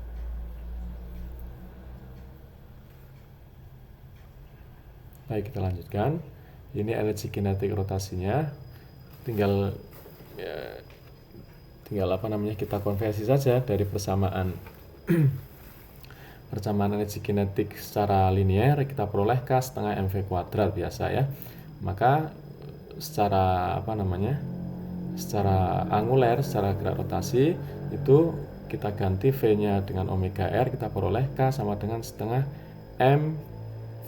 Baik, kita lanjutkan. Ini energi kinetik rotasinya. Tinggal kita konversi saja dari persamaan energi kinetik secara linear, kita peroleh K setengah mv kuadrat biasa ya. Maka secara angular, secara gerak rotasi itu kita ganti V-nya dengan omega R, kita peroleh K sama dengan setengah M,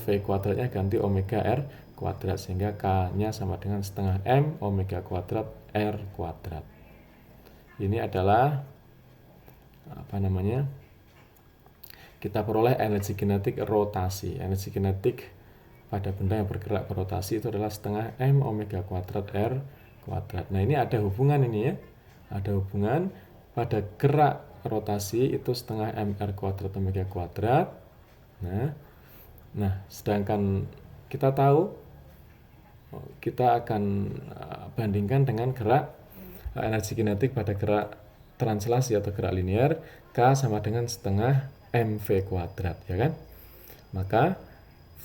V kuadratnya ganti omega R kuadrat, sehingga K-nya sama dengan setengah M omega kuadrat R kuadrat. Ini adalah kita peroleh energi kinetik rotasi. Energi kinetik pada benda yang bergerak berotasi itu adalah setengah m omega kuadrat r kuadrat. Nah, ini ada hubungan ini ya. Ada hubungan pada gerak rotasi itu setengah mr kuadrat omega kuadrat. Nah, sedangkan kita tahu kita akan bandingkan dengan gerak energi kinetik pada gerak translasi atau gerak linear, K sama dengan setengah mv kuadrat, ya kan? Maka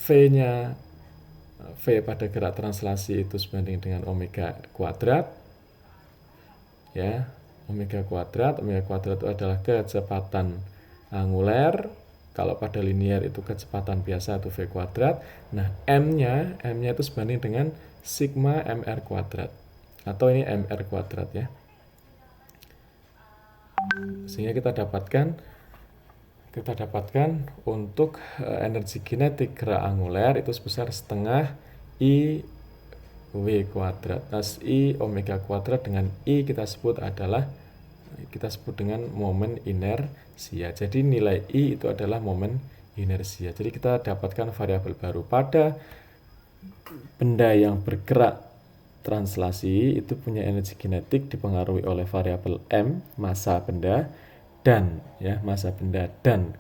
V pada gerak translasi itu sebanding dengan omega kuadrat, ya. Omega kuadrat itu adalah kecepatan anguler. Kalau pada linear itu kecepatan biasa atau V kuadrat. Nah, M-nya itu sebanding dengan sigma mr kuadrat. Atau ini mr kuadrat ya. Sehingga kita dapatkan untuk energi kinetik gerak anguler itu sebesar setengah I W kuadrat. Nah, I omega kuadrat dengan I kita sebut dengan momen inersia. Jadi nilai I itu adalah momen inersia. Jadi kita dapatkan variabel baru pada benda yang bergerak translasi itu punya energi kinetik dipengaruhi oleh variabel M, massa benda dan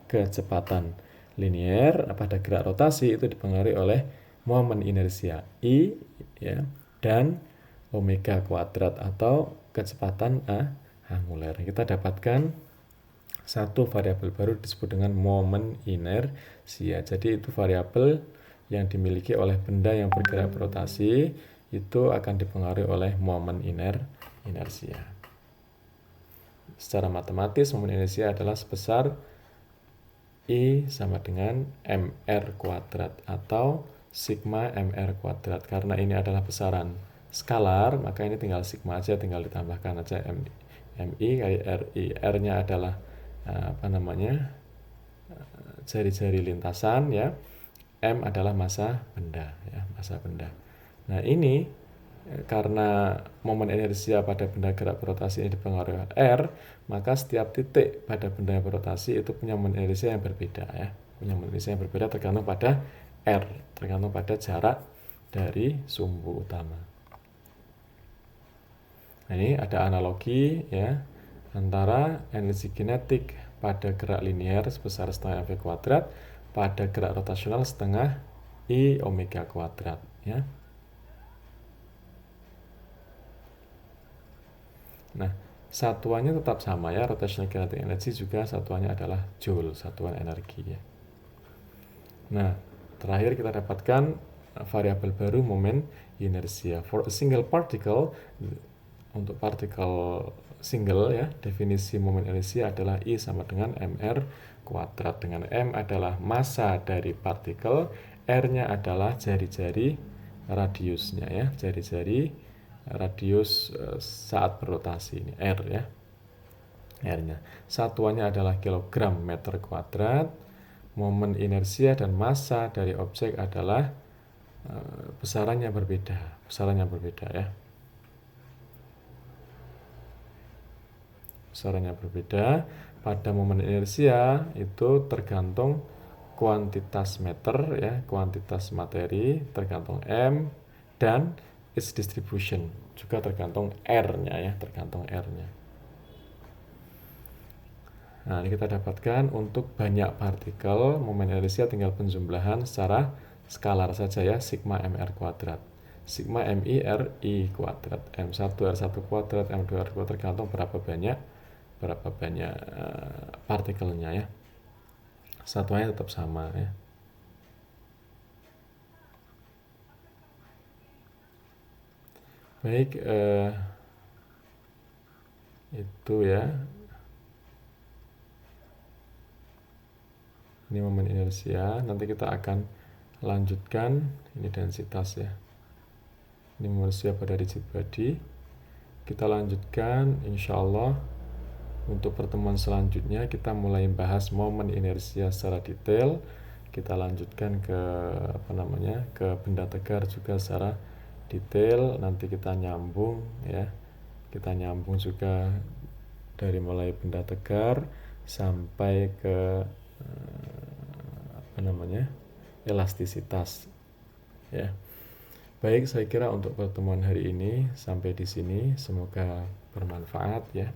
kecepatan linear. Pada gerak rotasi itu dipengaruhi oleh momen inersia I ya, dan omega kuadrat atau kecepatan anguler. Kita dapatkan satu variabel baru disebut dengan momen inersia. Jadi itu variabel yang dimiliki oleh benda yang bergerak berotasi itu akan dipengaruhi oleh momen inersia. Secara matematis momen inersia adalah sebesar I sama dengan mr kuadrat atau sigma mr kuadrat. Karena ini adalah besaran skalar, maka ini tinggal sigma aja, tinggal ditambahkan aja mi kali ri. R-nya adalah jari-jari lintasan ya. M adalah massa benda ya, massa benda. Nah, ini karena momen inersia pada benda gerak berotasi ini dipengaruhi R, maka setiap titik pada benda yang berotasi itu punya momen inersia yang berbeda ya. Punya momen inersia yang berbeda tergantung pada R, tergantung pada jarak dari sumbu utama. Nah, ini ada analogi ya antara energi kinetik pada gerak linear sebesar setengah mv kuadrat pada gerak rotasional setengah I omega kuadrat ya. Nah, satuannya tetap sama ya, rotational kinetic energy juga satuannya adalah joule, satuan energi ya. Nah, terakhir kita dapatkan variabel baru momen inersia. For a single particle, untuk partikel single ya, definisi momen inersia adalah I sama dengan mr kuadrat, dengan M adalah massa dari partikel, R-nya adalah jari-jari radiusnya ya, jari-jari radius saat berotasi ini R ya. R-nya. Satuannya adalah kilogram meter kuadrat. Momen inersia dan massa dari objek adalah besarannya berbeda ya. Besarannya berbeda. Pada momen inersia itu tergantung kuantitas meter ya, kuantitas materi tergantung M, dan its distribution juga tergantung R-nya ya, tergantung R-nya. Nah, ini kita dapatkan untuk banyak partikel momen inersia tinggal penjumlahan secara skalar saja ya, sigma mr kuadrat. Sigma mi ri kuadrat, m1 r1 kuadrat, m2 r kuadrat, tergantung berapa banyak partikelnya ya. Satuannya tetap sama ya. Baik, itu ya. Ini momen inersia. Nanti kita akan lanjutkan ini densitas ya. Ini momen inersia pada rigid body. Kita lanjutkan insya Allah. Untuk pertemuan selanjutnya kita mulai bahas momen inersia secara detail. Kita lanjutkan ke ke benda tegar juga secara detail. Nanti kita nyambung ya. Kita nyambung juga dari mulai benda tegar sampai ke elastisitas, ya. Baik, saya kira untuk pertemuan hari ini sampai di sini, semoga bermanfaat ya.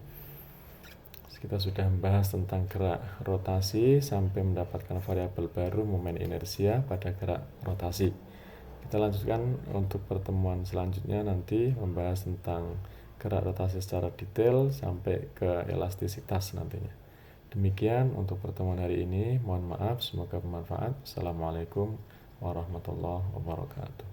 Kita sudah membahas tentang gerak rotasi sampai mendapatkan variabel baru momen inersia pada gerak rotasi. Kita lanjutkan untuk pertemuan selanjutnya nanti membahas tentang gerak rotasi secara detail sampai ke elastisitas nantinya. Demikian untuk pertemuan hari ini. Mohon maaf, semoga bermanfaat. Assalamualaikum warahmatullahi wabarakatuh.